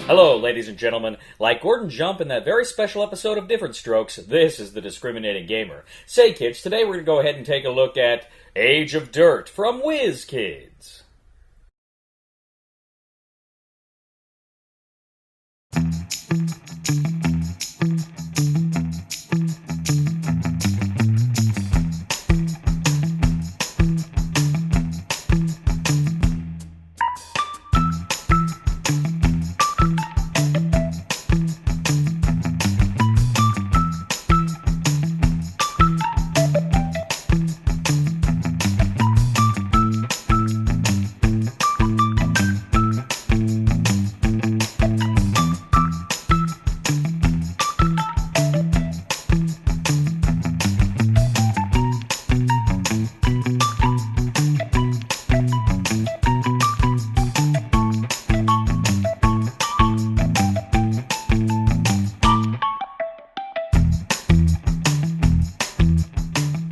Hello, ladies and gentlemen. Like Gordon Jump in that very special episode of Different Strokes, this is the Discriminating Gamer. Say, kids, today we're going to go ahead and take a look at Age of Dirt from WizKids.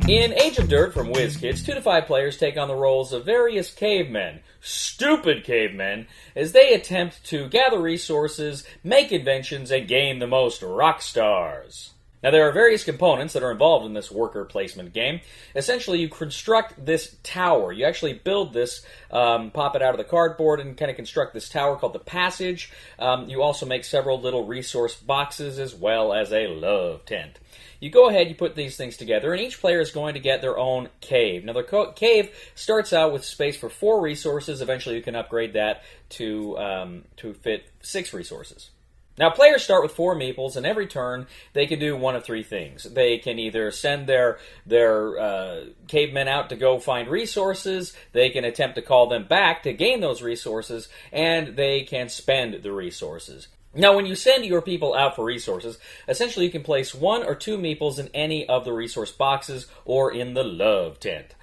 In Age of Dirt from WizKids, 2 to 5 players take on the roles of various cavemen, stupid cavemen, as they attempt to gather resources, make inventions, and gain the most rock stars. Now, there are various components that are involved in this worker placement game. Essentially, you construct this tower. You actually build this, pop it out of the cardboard, and kind of construct this tower called the passage. You also make several little resource boxes as well as a love tent. You go ahead, you put these things together, and each player is going to get their own cave. Now, the cave starts out with space for 4 resources. Eventually, you can upgrade that to fit 6 resources. Now, players start with 4 meeples, and every turn, they can do one of 3 things. They can either send their cavemen out to go find resources, they can attempt to call them back to gain those resources, and they can spend the resources. Now, when you send your people out for resources, essentially you can place 1 or 2 meeples in any of the resource boxes or in the love tent.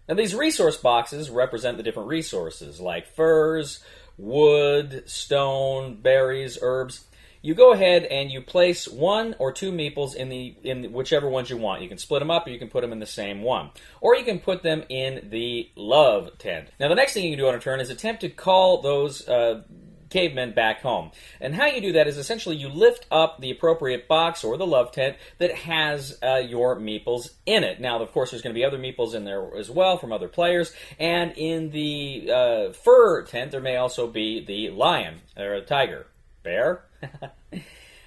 Now, these resource boxes represent the different resources, like furs, wood, stone, berries, herbs. You go ahead and you place 1 or 2 meeples in whichever ones you want. You can split them up, or you can put them in the same one. Or you can put them in the love tent. Now, the next thing you can do on a turn is attempt to call those cavemen back home. And how you do that is essentially you lift up the appropriate box or the love tent that has your meeples in it. Now, of course, there's going to be other meeples in there as well from other players. And in the fur tent, there may also be the lion or a tiger. Bear?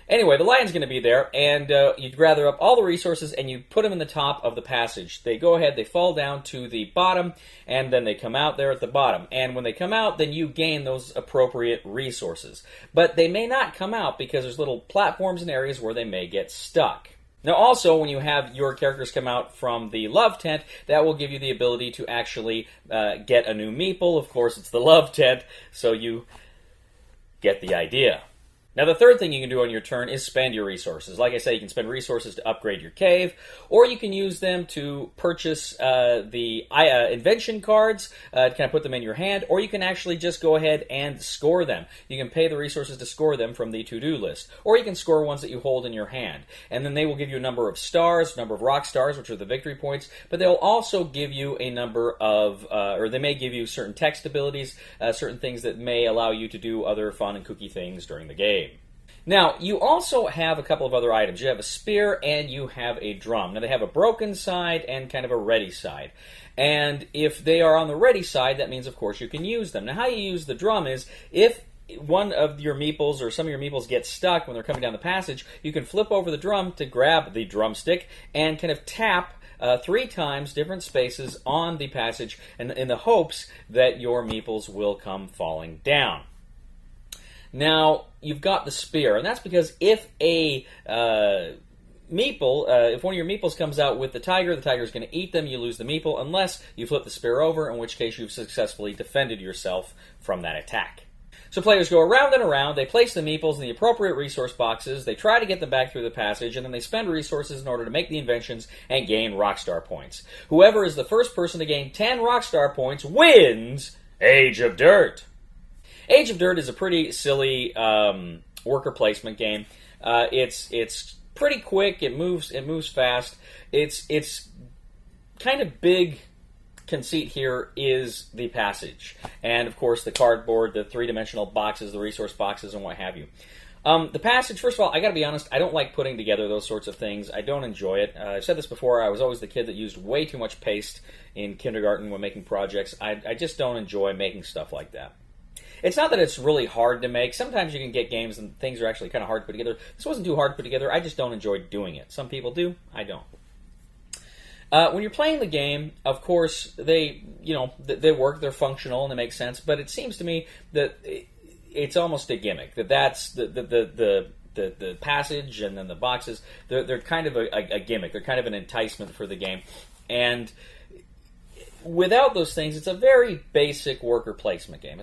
Anyway, the lion's going to be there, and you gather up all the resources and you put them in the top of the passage. They go ahead, they fall down to the bottom, and then they come out there at the bottom. And when they come out, then you gain those appropriate resources. But they may not come out because there's little platforms and areas where they may get stuck. Now, also, when you have your characters come out from the love tent, that will give you the ability to actually get a new meeple. Of course, it's the love tent, so you get the idea. Now, the third thing you can do on your turn is spend your resources. Like I said, you can spend resources to upgrade your cave, or you can use them to purchase the invention cards, to kind of put them in your hand, or you can actually just go ahead and score them. You can pay the resources to score them from the to-do list, or you can score ones that you hold in your hand. And then they will give you a number of stars, number of rock stars, which are the victory points, but they'll also give you a number of, or they may give you certain text abilities, certain things that may allow you to do other fun and kooky things during the game. Now, you also have a couple of other items. You have a spear and you have a drum. Now, they have a broken side and kind of a ready side. And if they are on the ready side, that means, of course, you can use them. Now, how you use the drum is, if one of your meeples or some of your meeples get stuck when they're coming down the passage, you can flip over the drum to grab the drumstick and kind of tap 3 times different spaces on the passage in the hopes that your meeples will come falling down. Now, you've got the spear, and that's because if a meeple, if one of your meeples comes out with the tiger is going to eat them, you lose the meeple, unless you flip the spear over, in which case you've successfully defended yourself from that attack. So players go around and around, they place the meeples in the appropriate resource boxes, they try to get them back through the passage, and then they spend resources in order to make the inventions and gain Rockstar points. Whoever is the first person to gain 10 Rockstar points wins Age of Dirt. Age of Dirt is a pretty silly worker placement game. It's pretty quick. It moves fast. It's kind of big conceit here is the passage. And, of course, the cardboard, the three-dimensional boxes, the resource boxes, and what have you. The passage, first of all, I gotta be honest, I don't like putting together those sorts of things. I don't enjoy it. I've said this before, I was always the kid that used way too much paste in kindergarten when making projects. I just don't enjoy making stuff like that. It's not that it's really hard to make. Sometimes you can get games and things are actually kind of hard to put together. This wasn't too hard to put together. I just don't enjoy doing it. Some people do. I don't. When you're playing the game, of course, they work, they're functional, and they make sense. But it seems to me that it's almost a gimmick. That's the passage and then the boxes. They're kind of a gimmick. They're kind of an enticement for the game. And without those things, it's a very basic worker placement game.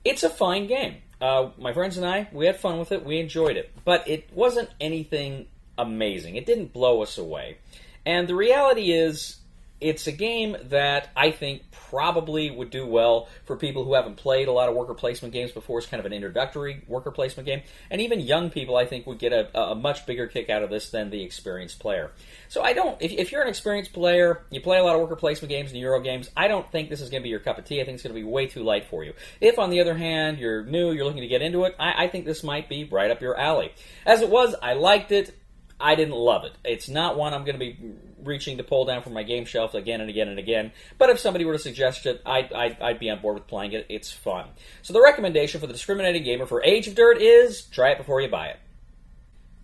It's a fine game. My friends and I, we had fun with it. We enjoyed it. But it wasn't anything amazing. It didn't blow us away. And the reality is, it's a game that I think probably would do well for people who haven't played a lot of worker placement games before. It's kind of an introductory worker placement game. And even young people, I think, would get a much bigger kick out of this than the experienced player. So if you're an experienced player, you play a lot of worker placement games and Euro games, I don't think this is going to be your cup of tea. I think it's going to be way too light for you. If, on the other hand, you're new, you're looking to get into it, I think this might be right up your alley. As it was, I liked it. I didn't love it. It's not one I'm going to be reaching to pull down from my game shelf again and again and again. But if somebody were to suggest it, I'd be on board with playing it. It's fun. So the recommendation for the discriminating gamer for Age of Dirt is try it before you buy it.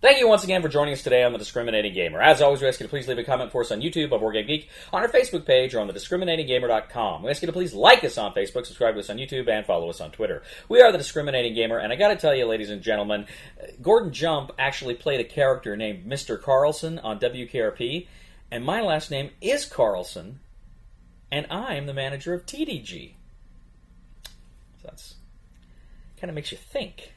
Thank you once again for joining us today on The Discriminating Gamer. As always, we ask you to please leave a comment for us on YouTube, on Board Game Geek, on our Facebook page, or on thediscriminatinggamer.com. We ask you to please like us on Facebook, subscribe to us on YouTube, and follow us on Twitter. We are The Discriminating Gamer, and I gotta tell you, ladies and gentlemen, Gordon Jump actually played a character named Mr. Carlson on WKRP, and my last name is Carlson, and I'm the manager of TDG. So that's kind of makes you think.